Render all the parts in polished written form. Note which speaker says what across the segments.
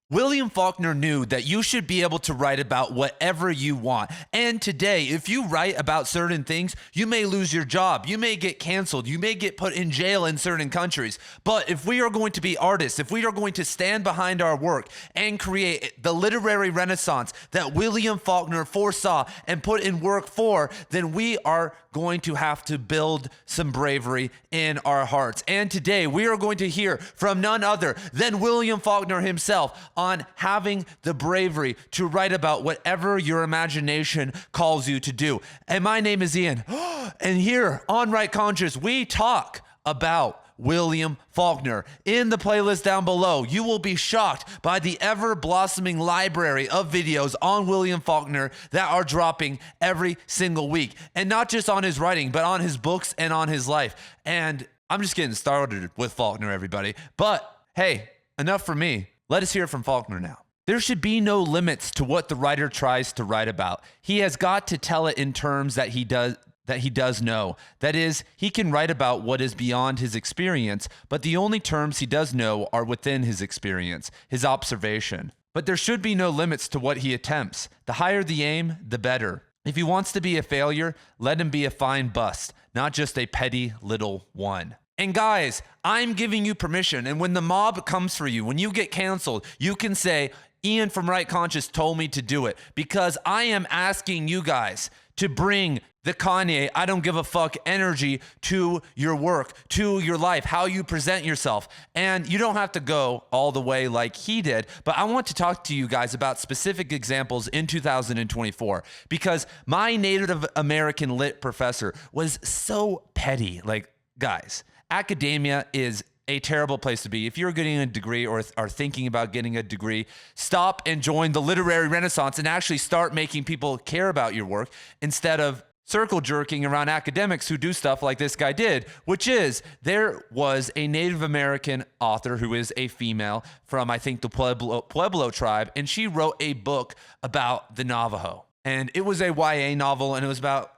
Speaker 1: William Faulkner knew that you should be able to write about whatever you want. And today, if you write about certain things, you may lose your job. You may get canceled. You may get put in jail in certain countries. But if we are going to be artists, if we are going to stand behind our work and create the literary renaissance that William Faulkner foresaw and put in work for, then we are going to have to build some bravery in our hearts. And today, we are going to hear from none other than William Faulkner himself on having the bravery to write about whatever your imagination calls you to do. And my name is Ian. And here on Right Conscious, we talk about William Faulkner. In the playlist down below, you will be shocked by the ever-blossoming library of videos on William Faulkner that are dropping every single week. And not just on his writing, but on his books and on his life. And I'm just getting started with Faulkner, everybody. But hey, enough for me. Let us hear from Faulkner now. There should be no limits to what the writer tries to write about. He has got to tell it in terms that he does know. That is, he can write about what is beyond his experience, but the only terms he does know are within his experience, his observation. But there should be no limits to what he attempts. The higher the aim, the better. If he wants to be a failure, let him be a fine bust, not just a petty little one. And guys, I'm giving you permission. And when the mob comes for you, when you get canceled, you can say, Ian from Right Conscious told me to do it, because I am asking you guys to bring the Kanye, I don't give a fuck energy to your work, to your life, how you present yourself. And you don't have to go all the way like he did, but I want to talk to you guys about specific examples in 2024, because my Native American lit professor was so petty. Like, guys, academia is a terrible place to be. If you're getting a degree or are thinking about getting a degree, stop and join the literary renaissance and actually start making people care about your work instead of circle jerking around academics who do stuff like this guy did, which is there was a Native American author who is a female from, I think, the Pueblo tribe, and she wrote a book about the Navajo. And it was a YA novel, and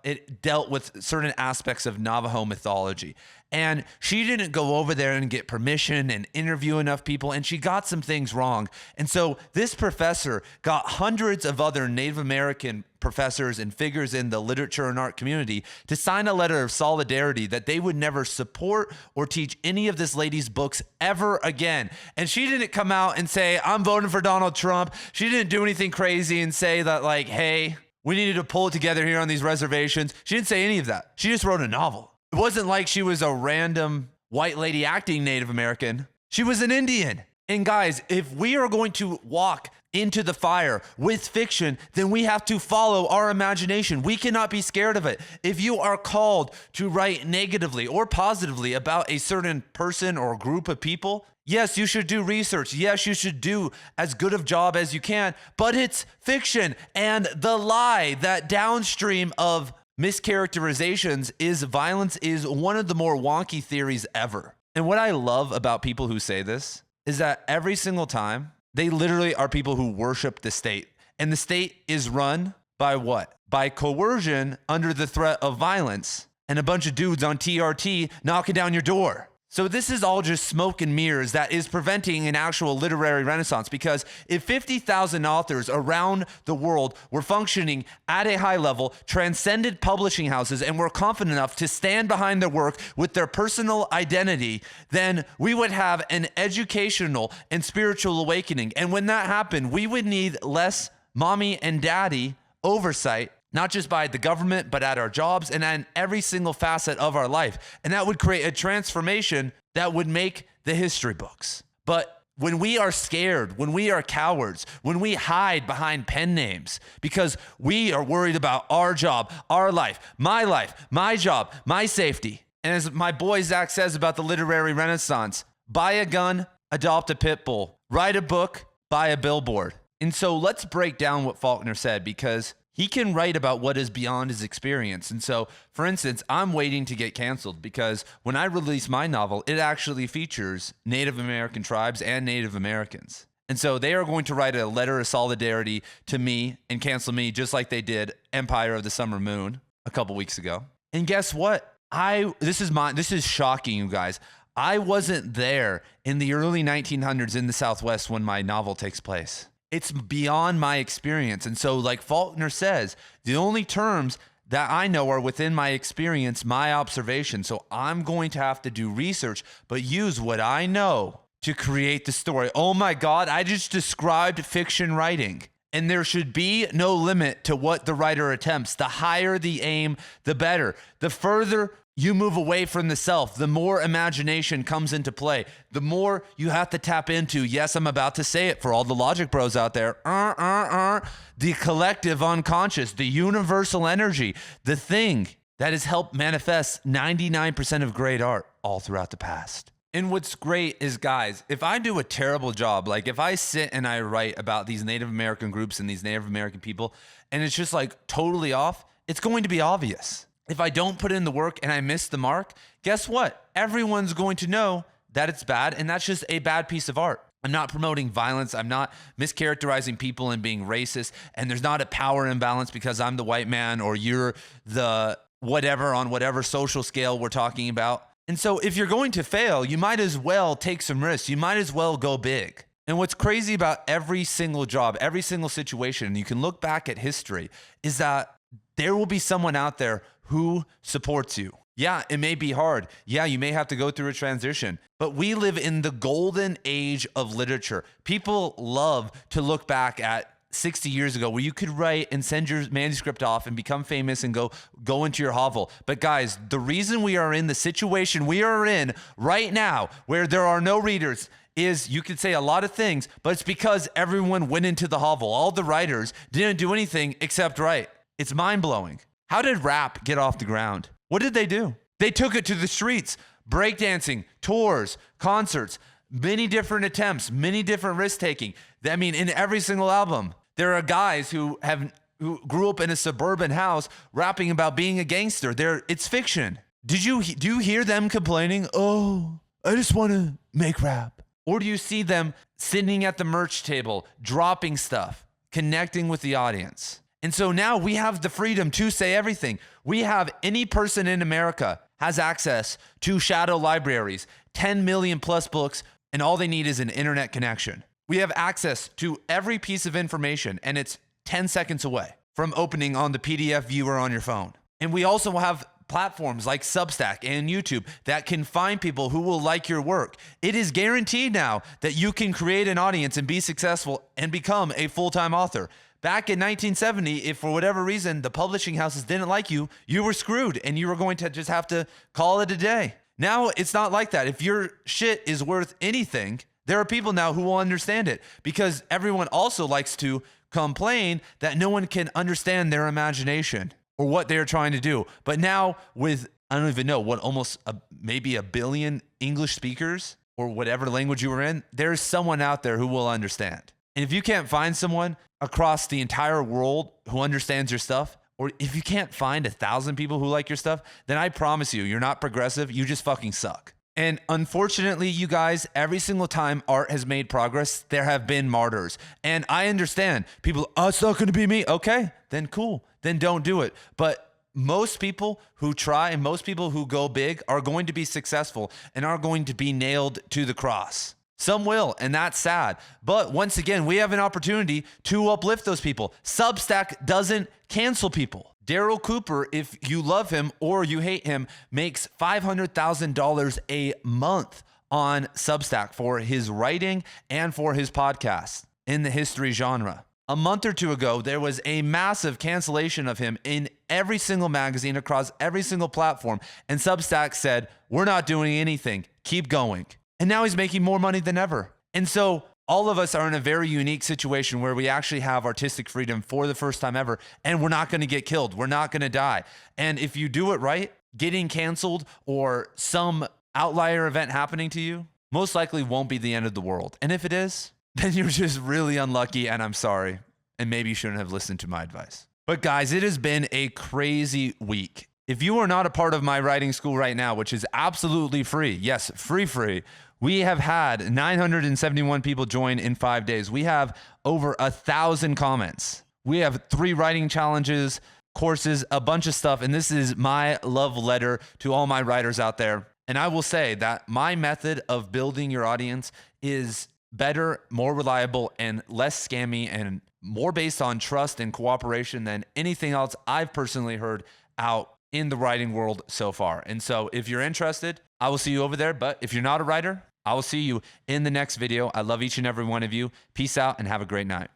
Speaker 1: it dealt with certain aspects of Navajo mythology. And she didn't go over there and get permission and interview enough people, and she got some things wrong. And so this professor got hundreds of other Native American professors and figures in the literature and art community to sign a letter of solidarity that they would never support or teach any of this lady's books ever again. And she didn't come out and say, I'm voting for Donald Trump. She didn't do anything crazy and say that, like, hey, we needed to pull it together here on these reservations. She didn't say any of that. She just wrote a novel. It wasn't like she was a random white lady acting Native American. She was an Indian. And guys, if we are going to walk into the fire with fiction, then we have to follow our imagination. We cannot be scared of it. If you are called to write negatively or positively about a certain person or group of people, yes, you should do research. Yes, you should do as good of job as you can, but it's fiction. And the lie that downstream of mischaracterizations is violence is one of the more wonky theories ever. And what I love about people who say this is that every single time, they literally are people who worship the state. And the state is run by what? By coercion under the threat of violence and a bunch of dudes on TRT knocking down your door. So this is all just smoke and mirrors that is preventing an actual literary renaissance, because if 50,000 authors around the world were functioning at a high level, transcended publishing houses, and were confident enough to stand behind their work with their personal identity, then we would have an educational and spiritual awakening. And when that happened, we would need less mommy and daddy oversight, not just by the government, but at our jobs and in every single facet of our life. And that would create a transformation that would make the history books. But when we are scared, when we are cowards, when we hide behind pen names because we are worried about our job, our life, my job, my safety. And as my boy Zach says about the literary renaissance, buy a gun, adopt a pit bull, write a book, buy a billboard. And so let's break down what Faulkner said, because he can write about what is beyond his experience. And so, for instance, I'm waiting to get canceled because when I release my novel, it actually features Native American tribes and Native Americans. And so they are going to write a letter of solidarity to me and cancel me just like they did Empire of the Summer Moon a couple weeks ago. And guess what? This is shocking, you guys. I wasn't there in the early 1900s in the Southwest when my novel takes place. It's beyond my experience. And so, like Faulkner says, the only terms that I know are within my experience, my observation. So I'm going to have to do research, but use what I know to create the story. Oh my God, I just described fiction writing. And there should be no limit to what the writer attempts. The higher the aim, the better. The further you move away from the self, the more imagination comes into play. The more you have to tap into, yes, I'm about to say it for all the logic bros out there, the collective unconscious, the universal energy, the thing that has helped manifest 99% of great art all throughout the past. And what's great is, guys, if I do a terrible job, like if I sit and I write about these Native American groups and these Native American people, and it's just like totally off, it's going to be obvious. If I don't put in the work and I miss the mark, guess what? Everyone's going to know that it's bad, and that's just a bad piece of art. I'm not promoting violence. I'm not mischaracterizing people and being racist, and there's not a power imbalance because I'm the white man or you're the whatever on whatever social scale we're talking about. And so if you're going to fail, you might as well take some risks. You might as well go big. And what's crazy about every single job, every single situation, and you can look back at history, is that there will be someone out there who supports you. Yeah, it may be hard. Yeah, you may have to go through a transition, but we live in the golden age of literature. People love to look back at 60 years ago where you could write and send your manuscript off and become famous and go into your hovel. But guys, the reason we are in the situation we are in right now where there are no readers is, you could say a lot of things, but it's because everyone went into the hovel. All the writers didn't do anything except write. It's mind-blowing. How did rap get off the ground? What did they do? They took it to the streets, breakdancing, tours, concerts, many different attempts, many different risk-taking. I mean, in every single album, there are guys who grew up in a suburban house rapping about being a gangster. It's fiction. Do you hear them complaining? Oh, I just want to make rap. Or do you see them sitting at the merch table, dropping stuff, connecting with the audience? And so now we have the freedom to say everything. We have any person in America has access to shadow libraries, 10 million plus books, and all they need is an internet connection. We have access to every piece of information, and it's 10 seconds away from opening on the PDF viewer on your phone. And we also have platforms like Substack and YouTube that can find people who will like your work. It is guaranteed now that you can create an audience and be successful and become a full-time author. Back in 1970, if for whatever reason the publishing houses didn't like you, you were screwed and you were going to just have to call it a day. Now it's not like that. If your shit is worth anything, there are people now who will understand it, because everyone also likes to complain that no one can understand their imagination or what they're trying to do. But now with, I don't even know, maybe a billion English speakers or whatever language you were in, there's someone out there who will understand. And if you can't find someone across the entire world who understands your stuff, or if you can't find 1,000 people who like your stuff, then I promise you, you're not progressive. You just fucking suck. And unfortunately, you guys, every single time art has made progress, there have been martyrs. And I understand people, oh, it's not going to be me. Okay, then cool. Then don't do it. But most people who try and most people who go big are going to be successful and are going to be nailed to the cross. Some will, and that's sad. But once again, we have an opportunity to uplift those people. Substack doesn't cancel people. Daryl Cooper, if you love him or you hate him, makes $500,000 a month on Substack for his writing and for his podcast in the history genre. A month or two ago, there was a massive cancellation of him in every single magazine across every single platform, and Substack said, we're not doing anything. Keep going. And now he's making more money than ever. And so all of us are in a very unique situation where we actually have artistic freedom for the first time ever, and we're not going to get killed. We're not going to die. And if you do it right, getting canceled or some outlier event happening to you most likely won't be the end of the world. And if it is, then you're just really unlucky, and I'm sorry. And maybe you shouldn't have listened to my advice. But guys, it has been a crazy week. If you are not a part of my writing school right now, which is absolutely free, yes, free, we have had 971 people join in 5 days. We have over 1,000 comments. We have 3 writing challenges, courses, a bunch of stuff. And this is my love letter to all my writers out there. And I will say that my method of building your audience is better, more reliable, and less scammy, and more based on trust and cooperation than anything else I've personally heard out in the writing world so far. And so if you're interested, I will see you over there. But if you're not a writer, I will see you in the next video. I love each and every one of you. Peace out and have a great night.